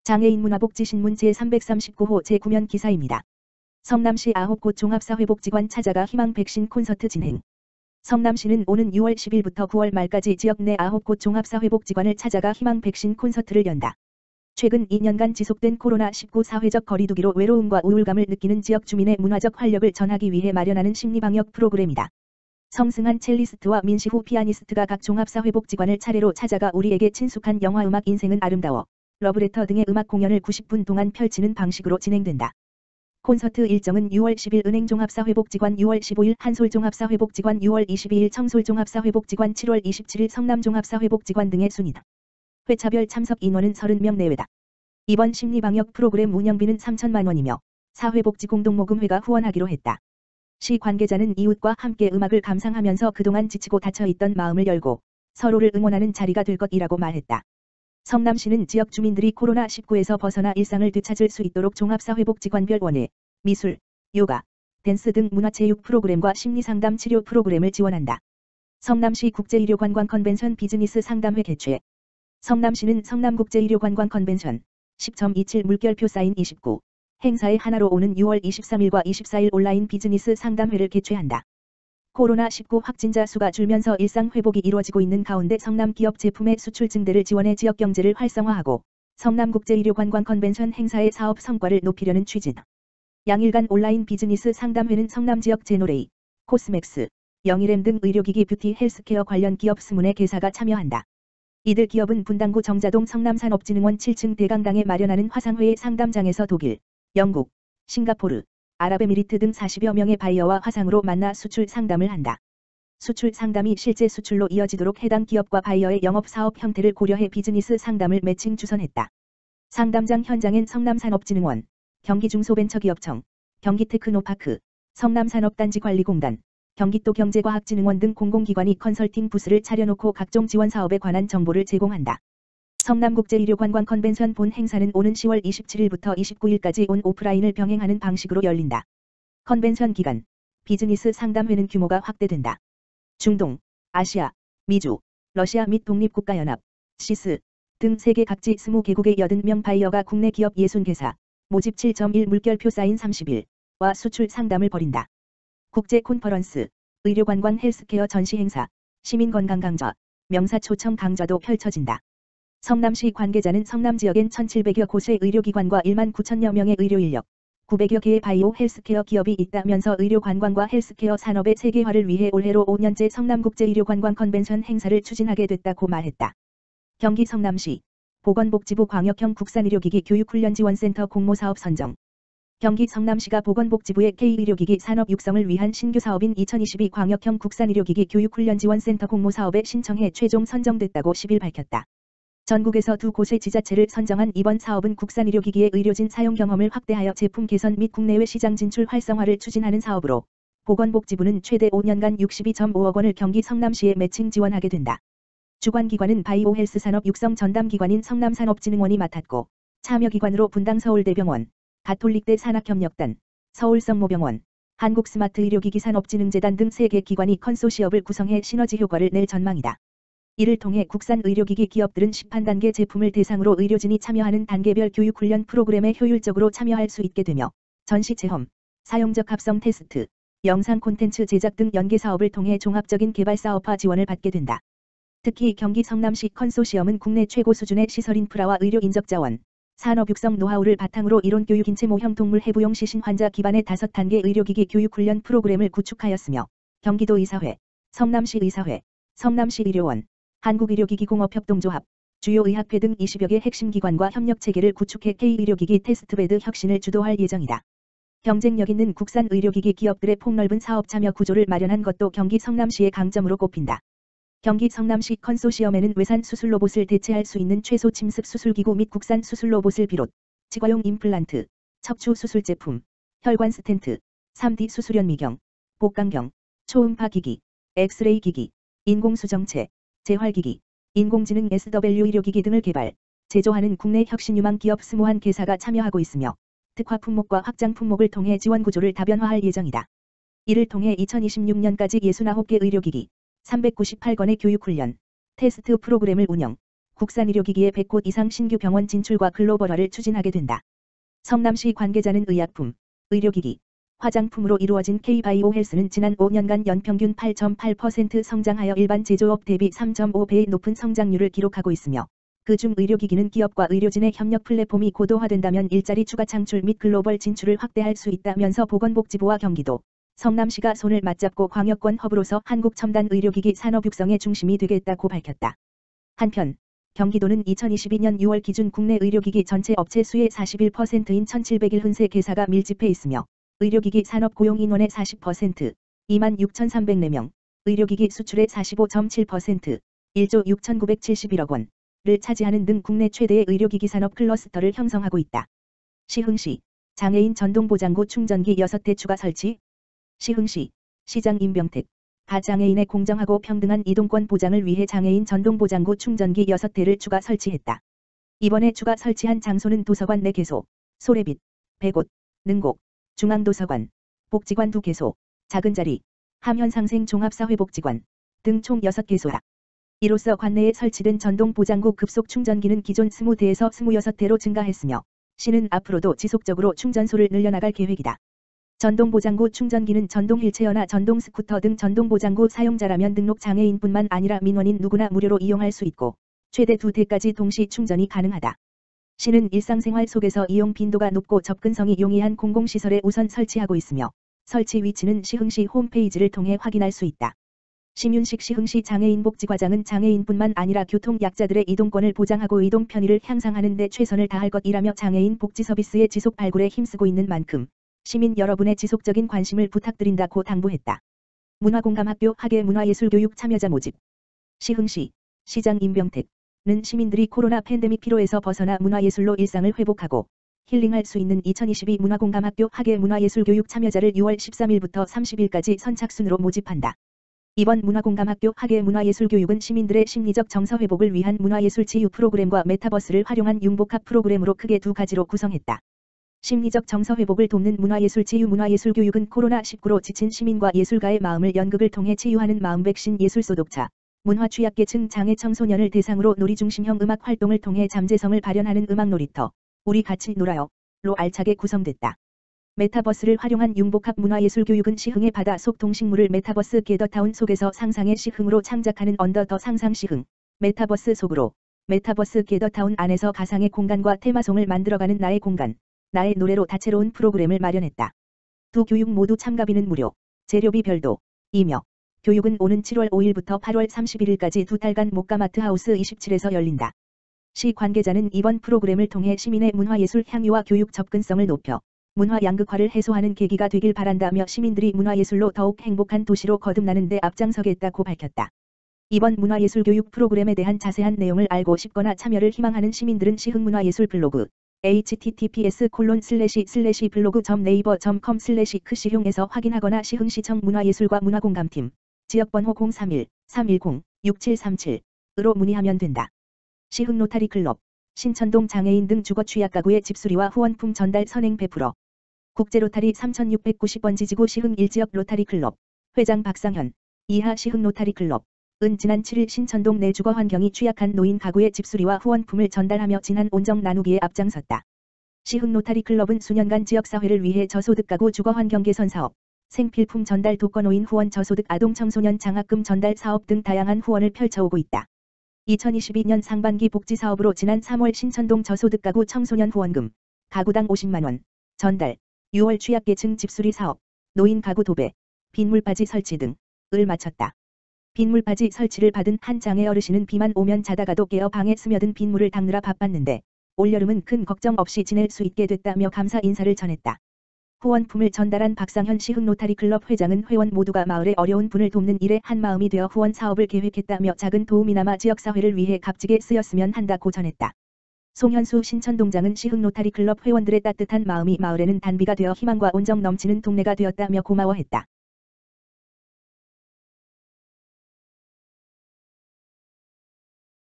장애인 문화복지신문 제339호 제9면 기사입니다. 성남시 9곳 종합사회복지관 찾아가 희망 백신 콘서트 진행. 성남시는 오는 6월 10일부터 9월 말까지 지역 내 9곳 종합사회복지관을 찾아가 희망 백신 콘서트를 연다. 최근 2년간 지속된 코로나19 사회적 거리두기로 외로움과 우울감을 느끼는 지역 주민의 문화적 활력을 전하기 위해 마련하는 심리방역 프로그램이다. 성승한 첼리스트와 민시후 피아니스트가 각 종합사회복지관을 차례로 찾아가 우리에게 친숙한 영화음악 인생은 아름다워, 러브레터 등의 음악 공연을 90분 동안 펼치는 방식으로 진행된다. 콘서트 일정은 6월 10일 은행종합사회복지관, 6월 15일 한솔종합사회복지관, 6월 22일 청솔종합사회복지관, 7월 27일 성남종합사회복지관 등의 순이다. 회차별 참석 인원은 30명 내외다. 이번 심리방역 프로그램 운영비는 3천만 원이며 사회복지공동모금회가 후원하기로 했다. 시 관계자는 이웃과 함께 음악을 감상하면서 그동안 지치고 닫혀있던 마음을 열고 서로를 응원하는 자리가 될 것이라고 말했다. 성남시는 지역 주민들이 코로나19에서 벗어나 일상을 되찾을 수 있도록 종합사회복지관별 원예, 미술, 요가, 댄스 등 문화체육 프로그램과 심리상담 치료 프로그램을 지원한다. 성남시 국제의료관광 컨벤션 비즈니스 상담회 개최. 성남시는 성남국제의료관광 컨벤션 10.27 물결표 사인 29 행사의 하나로 오는 6월 23일과 24일 온라인 비즈니스 상담회를 개최한다. 코로나19 확진자 수가 줄면서 일상 회복이 이루어지고 있는 가운데 성남 기업 제품의 수출 증대를 지원해 지역 경제를 활성화하고 성남국제의료관광 컨벤션 행사의 사업 성과를 높이려는 취지. 양일간 온라인 비즈니스 상담회는 성남 지역 제노레이, 코스맥스, 영일엠 등 의료기기 뷰티 헬스케어 관련 기업 20의 개사가 참여한다. 이들 기업은 분당구 정자동 성남산업진흥원 7층 대강당에 마련하는 화상회의 상담장에서 독일, 영국, 싱가포르, 아랍에미리트 등 40여 명의 바이어와 화상으로 만나 수출 상담을 한다. 수출 상담이 실제 수출로 이어지도록 해당 기업과 바이어의 영업사업 형태를 고려해 비즈니스 상담을 매칭 주선했다. 상담장 현장엔 성남산업진흥원, 경기중소벤처기업청, 경기테크노파크, 성남산업단지관리공단, 경기도경제과학진흥원 등 공공기관이 컨설팅 부스를 차려놓고 각종 지원 사업에 관한 정보를 제공한다. 성남국제의료관광 컨벤션 본 행사는 오는 10월 27일부터 29일까지 온 오프라인을 병행하는 방식으로 열린다. 컨벤션 기간, 비즈니스 상담회는 규모가 확대된다. 중동, 아시아, 미주, 러시아 및 독립국가연합, 시스 등 세계 각지 20개국의 80명 바이어가 국내 기업 60개사, 모집 7.1 물결표 사인 30일와 수출 상담을 벌인다. 국제 콘퍼런스, 의료관광 헬스케어 전시행사, 시민건강 강좌, 명사 초청 강좌도 펼쳐진다. 성남시 관계자는 성남 지역엔 1,700여 곳의 의료기관과 1만 9천여 명의 의료인력, 900여 개의 바이오 헬스케어 기업이 있다면서 의료관광과 헬스케어 산업의 세계화를 위해 올해로 5년째 성남국제의료관광 컨벤션 행사를 추진하게 됐다고 말했다. 경기 성남시 보건복지부 광역형 국산의료기기 교육훈련지원센터 공모사업 선정. 경기 성남시가 보건복지부의 K의료기기 산업 육성을 위한 신규 사업인 2022 광역형 국산의료기기 교육훈련지원센터 공모사업에 신청해 최종 선정됐다고 10일 밝혔다. 전국에서 2곳의 지자체를 선정한 이번 사업은 국산의료기기의 의료진 사용 경험을 확대하여 제품 개선 및 국내외 시장 진출 활성화를 추진하는 사업으로 보건복지부는 최대 5년간 62.5억 원을 경기 성남시에 매칭 지원하게 된다. 주관기관은 바이오 헬스 산업 육성 전담기관인 성남산업진흥원이 맡았고 참여기관으로 분당 서울대병원, 가톨릭대 산학협력단, 서울성모병원, 한국스마트의료기기산업진흥재단 등 3개 기관이 컨소시엄을 구성해 시너지 효과를 낼 전망이다. 이를 통해 국산 의료기기 기업들은 시판단계 제품을 대상으로 의료진이 참여하는 단계별 교육훈련 프로그램에 효율적으로 참여할 수 있게 되며 전시 체험, 사용적 합성 테스트, 영상 콘텐츠 제작 등 연계 사업을 통해 종합적인 개발 사업화 지원을 받게 된다. 특히 경기 성남시 컨소시엄은 국내 최고 수준의 시설 인프라와 의료 인적 자원, 산업 육성 노하우를 바탕으로 이론 교육 인체 모형 동물 해부용 시신 환자 기반의 5단계 의료기기 교육훈련 프로그램을 구축하였으며 경기도의사회, 성남시의사회, 성남시의료원, 한국의료기기공업협동조합, 주요 의학회 등 20여 개 핵심 기관과 협력 체계를 구축해 K의료기기 테스트베드 혁신을 주도할 예정이다. 경쟁력 있는 국산 의료기기 기업들의 폭넓은 사업 참여 구조를 마련한 것도 경기 성남시의 강점으로 꼽힌다. 경기 성남시 컨소시엄에는 외산 수술 로봇을 대체할 수 있는 최소 침습 수술기구 및 국산 수술 로봇을 비롯 치과용 임플란트, 척추 수술 제품, 혈관 스텐트, 3D 수술현 미경, 복강경, 초음파 기기, 엑스레이 기기, 인공수정체, 재활기기, 인공지능 SW 의료기기 등을 개발, 제조하는 국내 혁신 유망 기업 21개사가 참여하고 있으며 특화 품목과 확장 품목을 통해 지원 구조를 다변화할 예정이다. 이를 통해 2026년까지 69개 의료기기, 398건의 교육훈련, 테스트 프로그램을 운영, 국산 의료기기의 100곳 이상 신규 병원 진출과 글로벌화를 추진하게 된다. 성남시 관계자는 의약품, 의료기기, 화장품으로 이루어진 K-바이오 헬스는 지난 5년간 연평균 8.8% 성장하여 일반 제조업 대비 3.5배의 높은 성장률을 기록하고 있으며 그중 의료기기는 기업과 의료진의 협력 플랫폼이 고도화된다면 일자리 추가 창출 및 글로벌 진출을 확대할 수 있다면서 보건복지부와 경기도, 성남시가 손을 맞잡고 광역권 허브로서 한국 첨단 의료기기 산업 육성의 중심이 되겠다고 밝혔다. 한편 경기도는 2022년 6월 기준 국내 의료기기 전체 업체 수의 41%인 1701흔세 개사가 밀집해 있으며 의료기기 산업 고용 인원의 40%, 26,304명, 의료기기 수출의 45.7%, 1조 6,971억 원을 차지하는 등 국내 최대의 의료기기 산업 클러스터를 형성하고 있다. 시흥시, 장애인 전동보장구 충전기 6대 추가 설치. 시흥시, 시장 임병택, 가장애인의 공정하고 평등한 이동권 보장을 위해 장애인 전동보장구 충전기 6대를 추가 설치했다. 이번에 추가 설치한 장소는 도서관 4개소, 소래빛, 백옷, 능곡, 중앙도서관, 복지관 2개소, 작은자리, 함현상생 종합사회복지관 등 총 6개소다. 이로써 관내에 설치된 전동보장구 급속 충전기는 기존 20대에서 26대로 증가했으며 시는 앞으로도 지속적으로 충전소를 늘려나갈 계획이다. 전동보장구 충전기는 전동 휠체어나 전동 스쿠터 등 전동보장구 사용자라면 등록 장애인뿐만 아니라 민원인 누구나 무료로 이용할 수 있고 최대 2대까지 동시 충전이 가능하다. 시는 일상생활 속에서 이용 빈도가 높고 접근성이 용이한 공공시설에 우선 설치하고 있으며 설치 위치는 시흥시 홈페이지를 통해 확인할 수 있다. 심윤식 시흥시 장애인복지과장은 장애인뿐만 아니라 교통약자들의 이동권을 보장하고 이동 편의를 향상하는 데 최선을 다할 것이라며 장애인 복지 서비스의 지속 발굴에 힘쓰고 있는 만큼 시민 여러분의 지속적인 관심을 부탁드린다고 당부했다. 문화공감학교 학예문화예술교육 참여자 모집. 시흥시, 시장 임병택는 시민들이 코로나 팬데믹 피로에서 벗어나 문화예술로 일상을 회복하고 힐링할 수 있는 2022 문화공감학교 학예문화예술교육 참여자를 6월 13일부터 30일까지 선착순으로 모집한다. 이번 문화공감학교 학예문화예술교육은 시민들의 심리적 정서회복을 위한 문화예술 치유 프로그램과 메타버스를 활용한 융복합 프로그램으로 크게 두 가지로 구성했다. 심리적 정서회복을 돕는 문화예술 치유 문화예술교육은 코로나19로 지친 시민과 예술가의 마음을 연극을 통해 치유하는 마음백신 예술소독차, 문화취약계층 장애 청소년을 대상으로 놀이중심형 음악 활동을 통해 잠재성을 발현하는 음악놀이터, 우리 같이 놀아요로 알차게 구성됐다. 메타버스를 활용한 융복합 문화예술교육은 시흥의 바다 속 동식물을 메타버스 게더타운 속에서 상상의 시흥으로 창작하는 언더 더 상상 시흥, 메타버스 속으로, 메타버스 게더타운 안에서 가상의 공간과 테마송을 만들어가는 나의 공간, 나의 노래로 다채로운 프로그램을 마련했다. 두 교육 모두 참가비는 무료, 재료비 별도, 이며 교육은 오는 7월 5일부터 8월 31일까지 2달간 목가마트 하우스 27에서 열린다. 시 관계자는 이번 프로그램을 통해 시민의 문화예술 향유와 교육 접근성을 높여 문화 양극화를 해소하는 계기가 되길 바란다며 시민들이 문화예술로 더욱 행복한 도시로 거듭나는 데 앞장서겠다고 밝혔다. 이번 문화예술교육 프로그램에 대한 자세한 내용을 알고 싶거나 참여를 희망하는 시민들은 시흥문화예술 블로그 https://blog.naver.com/크시흉에서 확인하거나 시흥시청 문화예술과 문화공감팀 지역번호 031-310-6737으로 문의하면 된다. 시흥 로타리 클럽, 신천동 장애인 등 주거 취약 가구의 집수리와 후원품 전달 선행 베풀어. 국제 로타리 3690번지 지구 시흥 1지역 로타리 클럽, 회장 박상현, 이하 시흥 로타리 클럽, 은 지난 7일 신천동 내 주거 환경이 취약한 노인 가구의 집수리와 후원품을 전달하며 진한 온정 나누기에 앞장섰다. 시흥 로타리 클럽은 수년간 지역사회를 위해 저소득 가구 주거 환경 개선 사업, 생필품 전달 독거노인 후원 저소득 아동 청소년 장학금 전달 사업 등 다양한 후원을 펼쳐오고 있다. 2022년 상반기 복지사업으로 지난 3월 신천동 저소득 가구 청소년 후원금, 가구당 50만원, 전달, 6월 취약계층 집수리 사업, 노인 가구 도배, 빗물바지 설치 등을 마쳤다. 빗물바지 설치를 받은 한 장애 어르신은 비만 오면 자다가도 깨어 방에 스며든 빗물을 닦느라 바빴는데 올여름은 큰 걱정 없이 지낼 수 있게 됐다며 감사 인사를 전했다. 후원품을 전달한 박상현 시흥 로타리 클럽 회장은 회원 모두가 마을의 어려운 분을 돕는 일에 한마음이 되어 후원 사업을 계획했다며 작은 도움이나마 지역사회를 위해 값지게 쓰였으면 한다고 전했다. 송현수 신천동장은 시흥 로타리 클럽 회원들의 따뜻한 마음이 마을에는 단비가 되어 희망과 온정 넘치는 동네가 되었다며 고마워했다.